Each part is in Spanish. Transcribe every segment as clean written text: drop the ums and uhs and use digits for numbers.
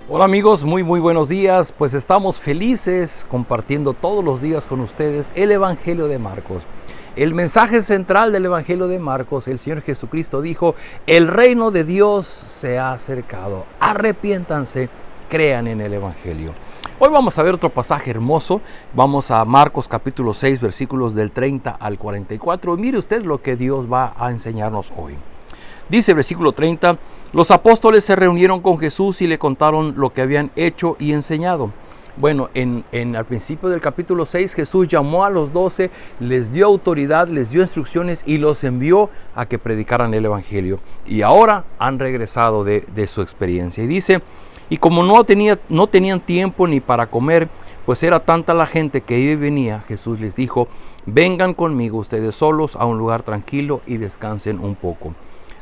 Hola amigos, muy buenos días. Pues estamos felices compartiendo todos los días con ustedes el Evangelio de Marcos. El mensaje central del Evangelio de Marcos, el Señor Jesucristo dijo: el reino de Dios se ha acercado, arrepiéntanse, crean en el Evangelio. Hoy vamos a ver otro pasaje hermoso. Vamos a Marcos capítulo 6, versículos del 30 al 44. Y mire usted lo que Dios va a enseñarnos hoy. Dice el versículo 30, los apóstoles se reunieron con Jesús y le contaron lo que habían hecho y enseñado. Bueno, al principio del capítulo 6, Jesús llamó a los 12, les dio autoridad, les dio instrucciones y los envió a que predicaran el Evangelio. Y ahora han regresado de su experiencia. Y dice, y como no tenían tiempo ni para comer, pues era tanta la gente que iba y venía, Jesús les dijo: vengan conmigo ustedes solos a un lugar tranquilo y descansen un poco.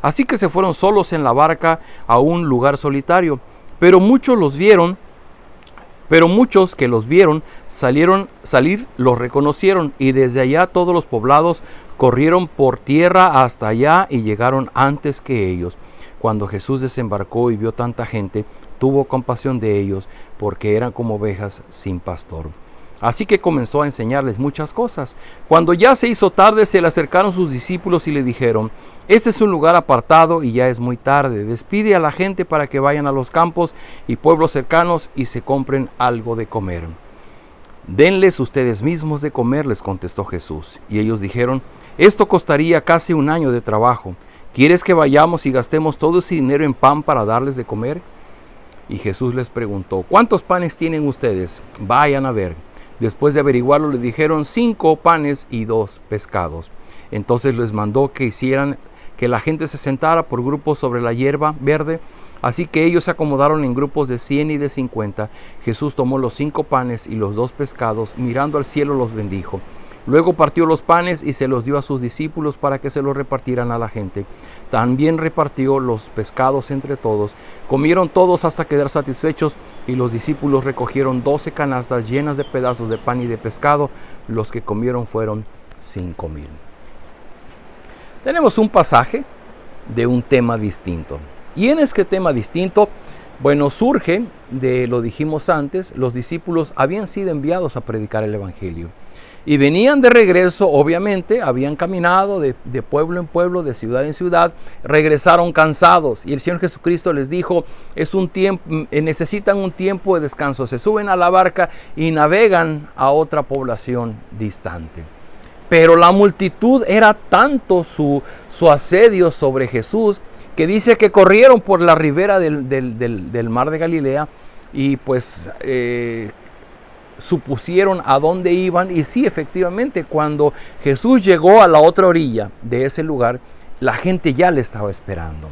Así que se fueron solos en la barca a un lugar solitario. Pero muchos que los vieron salir los reconocieron, y desde allá todos los poblados corrieron por tierra hasta allá y llegaron antes que ellos. Cuando Jesús desembarcó y vio tanta gente, tuvo compasión de ellos, porque eran como ovejas sin pastor. Así que comenzó a enseñarles muchas cosas. Cuando ya se hizo tarde, se le acercaron sus discípulos y le dijeron: este es un lugar apartado y ya es muy tarde. Despide a la gente para que vayan a los campos y pueblos cercanos y se compren algo de comer. Denles ustedes mismos de comer, les contestó Jesús. Y ellos dijeron: esto costaría casi un año de trabajo. ¿Quieres que vayamos y gastemos todo ese dinero en pan para darles de comer? Y Jesús les preguntó: ¿cuántos panes tienen ustedes? Vayan a ver. Después de averiguarlo, le dijeron: 5 panes y 2 pescados. Entonces les mandó que hicieran que la gente se sentara por grupos sobre la hierba verde. Así que ellos se acomodaron en grupos de 100 y de 50. Jesús tomó los 5 panes y los 2 pescados, mirando al cielo los bendijo. Luego partió los panes y se los dio a sus discípulos para que se los repartieran a la gente. También repartió los pescados entre todos. Comieron todos hasta quedar satisfechos, y los discípulos recogieron 12 canastas llenas de pedazos de pan y de pescado. Los que comieron fueron 5,000. Tenemos un pasaje de un tema distinto. Y en este tema distinto, bueno, surge lo dijimos antes, los discípulos habían sido enviados a predicar el Evangelio. Y venían de regreso, obviamente, habían caminado de pueblo en pueblo, de ciudad en ciudad, regresaron cansados. Y el Señor Jesucristo les dijo: necesitan un tiempo de descanso. Se suben a la barca y navegan a otra población distante. Pero la multitud era tanto su asedio sobre Jesús, que dice que corrieron por la ribera del mar de Galilea y pues supusieron a dónde iban. Y sí, efectivamente, cuando Jesús llegó a la otra orilla de ese lugar, la gente ya le estaba esperando.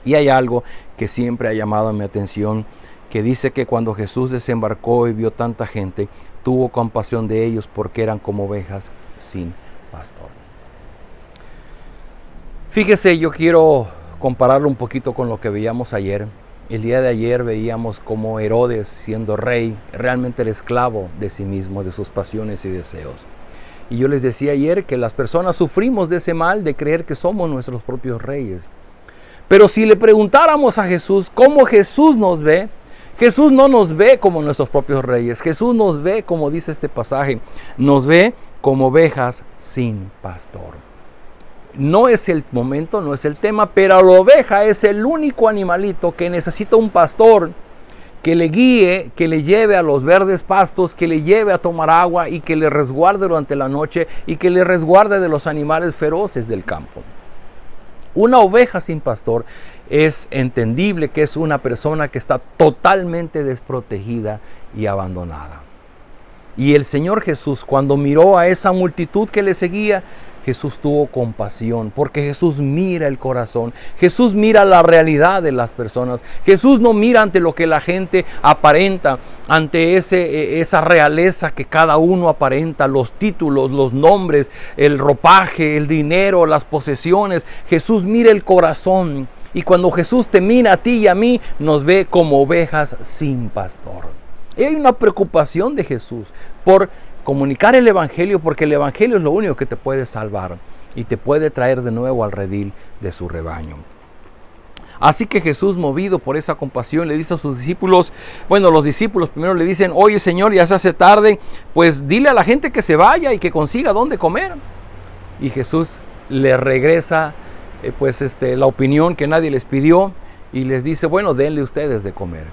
Y hay algo que siempre ha llamado mi atención, que dice que cuando Jesús desembarcó y vio tanta gente, tuvo compasión de ellos, porque eran como ovejas sin pastor. Fíjese, yo quiero compararlo un poquito con lo que veíamos ayer. El día de ayer veíamos como Herodes, siendo rey, realmente el esclavo de sí mismo, de sus pasiones y deseos. Y yo les decía ayer que las personas sufrimos de ese mal de creer que somos nuestros propios reyes. Pero si le preguntáramos a Jesús cómo Jesús nos ve, Jesús no nos ve como nuestros propios reyes. Jesús nos ve, como dice este pasaje, nos ve como ovejas sin pastor. No es el momento, no es el tema, pero la oveja es el único animalito que necesita un pastor que le guíe, que le lleve a los verdes pastos, que le lleve a tomar agua y que le resguarde durante la noche y que le resguarde de los animales feroces del campo. Una oveja sin pastor es entendible que es una persona que está totalmente desprotegida y abandonada. Y el Señor Jesús, cuando miró a esa multitud que le seguía, Jesús tuvo compasión, porque Jesús mira el corazón. Jesús mira la realidad de las personas. Jesús no mira ante lo que la gente aparenta, ante esa realeza que cada uno aparenta, los títulos, los nombres, el ropaje, el dinero, las posesiones. Jesús mira el corazón. Y cuando Jesús te mira a ti y a mí, nos ve como ovejas sin pastor. Y hay una preocupación de Jesús por comunicar el Evangelio, porque el Evangelio es lo único que te puede salvar y te puede traer de nuevo al redil de su rebaño. Así que Jesús, movido por esa compasión, le dice a sus discípulos, bueno, los discípulos primero le dicen, oye Señor, ya se hace tarde, pues dile a la gente que se vaya y que consiga dónde comer. Y Jesús le regresa la opinión que nadie les pidió y les dice, bueno, denle ustedes de comer.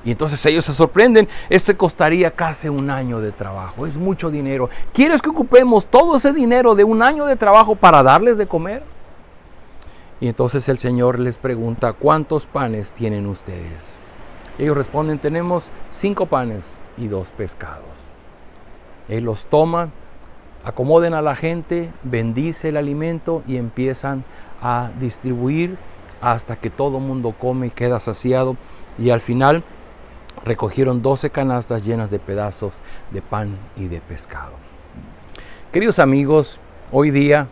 Y entonces ellos se sorprenden, costaría casi un año de trabajo, es mucho dinero. ¿Quieres que ocupemos todo ese dinero de un año de trabajo para darles de comer? Y entonces el Señor les pregunta, ¿cuántos panes tienen ustedes? Ellos responden, tenemos 5 panes y 2 pescados. Él los toma, acomoden a la gente, bendice el alimento y empiezan a distribuir hasta que todo el mundo come y queda saciado. Y al final recogieron 12 canastas llenas de pedazos de pan y de pescado. Queridos amigos, hoy día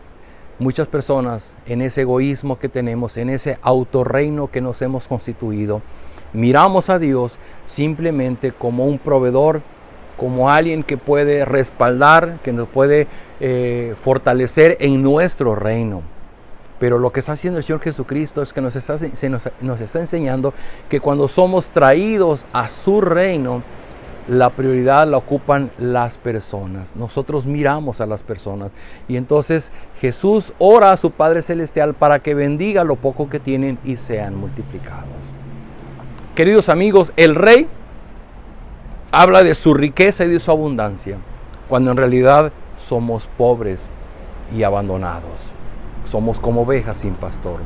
muchas personas en ese egoísmo que tenemos, en ese autorreino que nos hemos constituido, miramos a Dios simplemente como un proveedor, como alguien que puede respaldar, que nos puede fortalecer en nuestro reino. Pero lo que está haciendo el Señor Jesucristo es que nos está enseñando que cuando somos traídos a su reino, la prioridad la ocupan las personas. Nosotros miramos a las personas. Y entonces Jesús ora a su Padre Celestial para que bendiga lo poco que tienen y sean multiplicados. Queridos amigos, el Rey habla de su riqueza y de su abundancia, cuando en realidad somos pobres y abandonados. Somos como ovejas sin pastor.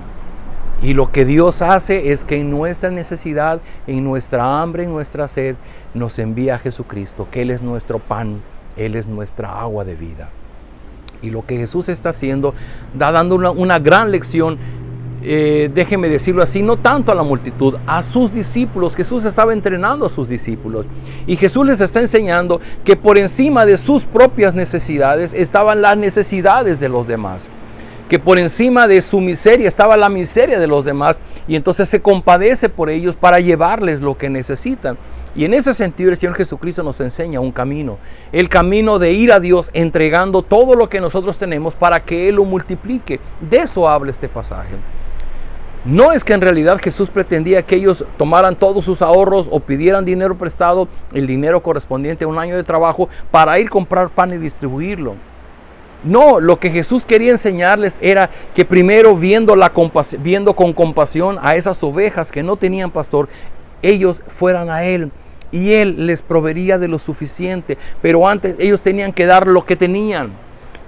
Y lo que Dios hace es que en nuestra necesidad, en nuestra hambre, en nuestra sed, nos envía a Jesucristo, que Él es nuestro pan, Él es nuestra agua de vida. Y lo que Jesús está haciendo, dando una gran lección, déjeme decirlo así, no tanto a la multitud, a sus discípulos. Jesús estaba entrenando a sus discípulos. Y Jesús les está enseñando que por encima de sus propias necesidades estaban las necesidades de los demás. Que por encima de su miseria estaba la miseria de los demás, y entonces se compadece por ellos para llevarles lo que necesitan. Y en ese sentido el Señor Jesucristo nos enseña un camino, el camino de ir a Dios entregando todo lo que nosotros tenemos para que Él lo multiplique. De eso habla este pasaje. No es que en realidad Jesús pretendía que ellos tomaran todos sus ahorros o pidieran dinero prestado, el dinero correspondiente a un año de trabajo, para ir a comprar pan y distribuirlo. No, lo que Jesús quería enseñarles era que primero viendo con compasión a esas ovejas que no tenían pastor, ellos fueran a Él y Él les proveería de lo suficiente. Pero antes ellos tenían que dar lo que tenían,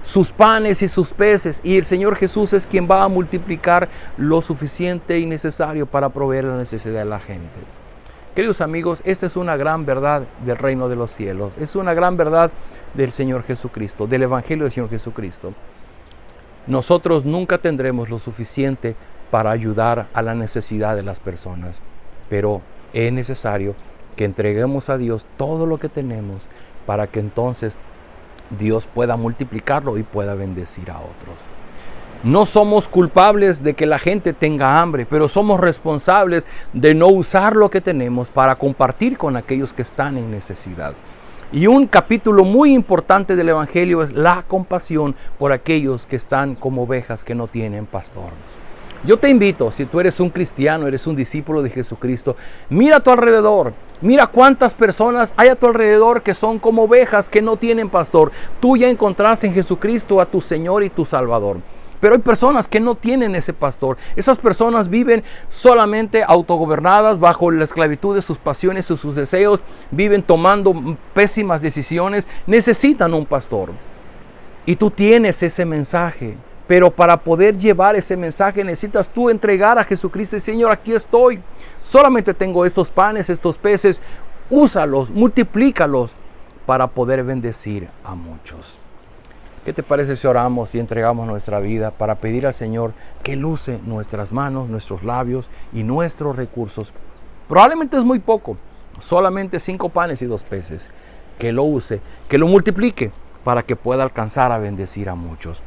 sus panes y sus peces, y el Señor Jesús es quien va a multiplicar lo suficiente y necesario para proveer la necesidad de la gente. Queridos amigos, esta es una gran verdad del reino de los cielos, es una gran verdad del Señor Jesucristo, del Evangelio del Señor Jesucristo. Nosotros nunca tendremos lo suficiente para ayudar a la necesidad de las personas, pero es necesario que entreguemos a Dios todo lo que tenemos para que entonces Dios pueda multiplicarlo y pueda bendecir a otros. No somos culpables de que la gente tenga hambre, pero somos responsables de no usar lo que tenemos para compartir con aquellos que están en necesidad. Y un capítulo muy importante del Evangelio es la compasión por aquellos que están como ovejas que no tienen pastor. Yo te invito, si tú eres un cristiano, eres un discípulo de Jesucristo, mira a tu alrededor, mira cuántas personas hay a tu alrededor que son como ovejas que no tienen pastor. Tú ya encontraste en Jesucristo a tu Señor y tu Salvador. Pero hay personas que no tienen ese pastor. Esas personas viven solamente autogobernadas bajo la esclavitud de sus pasiones y sus deseos. Viven tomando pésimas decisiones. Necesitan un pastor. Y tú tienes ese mensaje. Pero para poder llevar ese mensaje necesitas tú entregar a Jesucristo y Señor, aquí estoy. Solamente tengo estos panes, estos peces. Úsalos, multiplícalos para poder bendecir a muchos. ¿Qué te parece si oramos y entregamos nuestra vida para pedir al Señor que Él use nuestras manos, nuestros labios y nuestros recursos? Probablemente es muy poco, solamente 5 panes y 2 peces. Que lo use, que lo multiplique para que pueda alcanzar a bendecir a muchos.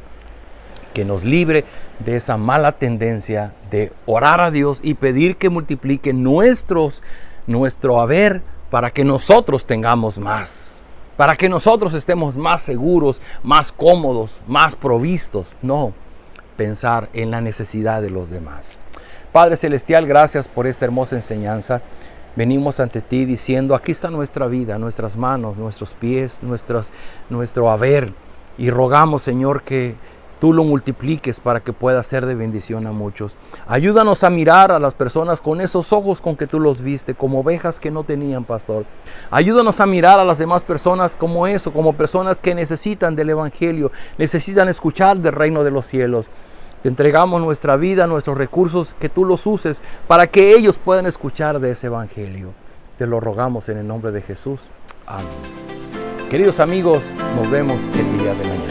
Que nos libre de esa mala tendencia de orar a Dios y pedir que multiplique nuestro haber para que nosotros tengamos más. Para que nosotros estemos más seguros, más cómodos, más provistos. No, pensar en la necesidad de los demás. Padre Celestial, gracias por esta hermosa enseñanza. Venimos ante ti diciendo, aquí está nuestra vida, nuestras manos, nuestros pies, nuestro haber. Y rogamos, Señor, que tú lo multipliques para que pueda ser de bendición a muchos. Ayúdanos a mirar a las personas con esos ojos con que tú los viste, como ovejas que no tenían pastor. Ayúdanos a mirar a las demás personas como eso, como personas que necesitan del Evangelio, necesitan escuchar del reino de los cielos. Te entregamos nuestra vida, nuestros recursos, que tú los uses para que ellos puedan escuchar de ese Evangelio. Te lo rogamos en el nombre de Jesús. Amén. Queridos amigos, nos vemos el día de mañana.